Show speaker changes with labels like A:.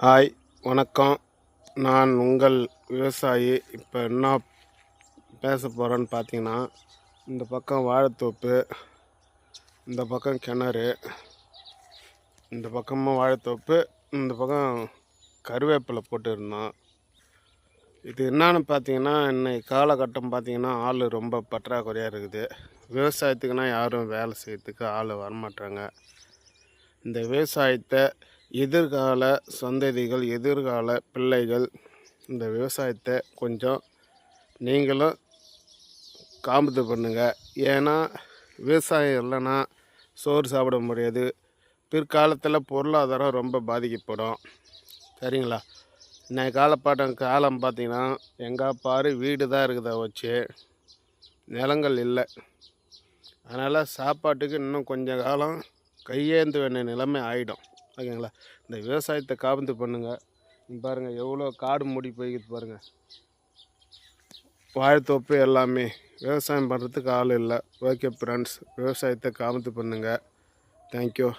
A: Hi, வணக்கம். நான் உங்கள் விவசாயி. இப்போ என்ன பேச போகிறேன்னு பார்த்தீங்கன்னா, இந்த பக்கம் வாழைத்தோப்பு, இந்த பக்கம் கிணறு, இந்த பக்கமும் வாழைத்தோப்பு, இந்த பக்கம் கருவேப்பிலை போட்டுருந்தோம். இது என்னன்னு பார்த்தீங்கன்னா, இன்னைக்கு காலகட்டம் பார்த்தீங்கன்னா ஆள் ரொம்ப பற்றாக்குறையாக இருக்குது. விவசாயத்துக்குன்னா யாரும் வேலை செய்யறதுக்கு ஆள் வரமாட்டாங்க. இந்த விவசாயத்தை எதிர்கால சந்ததிகள், எதிர்கால பிள்ளைகள் இந்த விவசாயத்தை கொஞ்சம் நீங்களும் காம்பது பண்ணுங்கள். ஏன்னா விவசாயம் இல்லைன்னா சோறு சாப்பிட முடியாது. பிற்காலத்தில் பொருளாதாரம் ரொம்ப பாதிக்கப்படும். சரிங்களா? இன்னைக்கு காலம் பார்த்திங்கன்னா எங்கே பாரு வீடு தான் இருக்குதா வச்சு, நிலங்கள் இல்லை. அதனால் சாப்பாட்டுக்கு இன்னும் கொஞ்சம் காலம் கையேந்து வேண்டிய நிலைமை ஆகிடும். ஓகேங்களா? இந்த விவசாயத்தை காபந்து பண்ணுங்கள். பாருங்கள் எவ்வளோ காடு மூடி போய்க்குது பாருங்கள். வாழைத்தோப்பு எல்லாமே விவசாயம் பண்ணுறதுக்கு ஆள் இல்லை. ஓகே ஃப்ரெண்ட்ஸ், விவசாயத்தை காபந்து பண்ணுங்கள். தேங்க்யூ.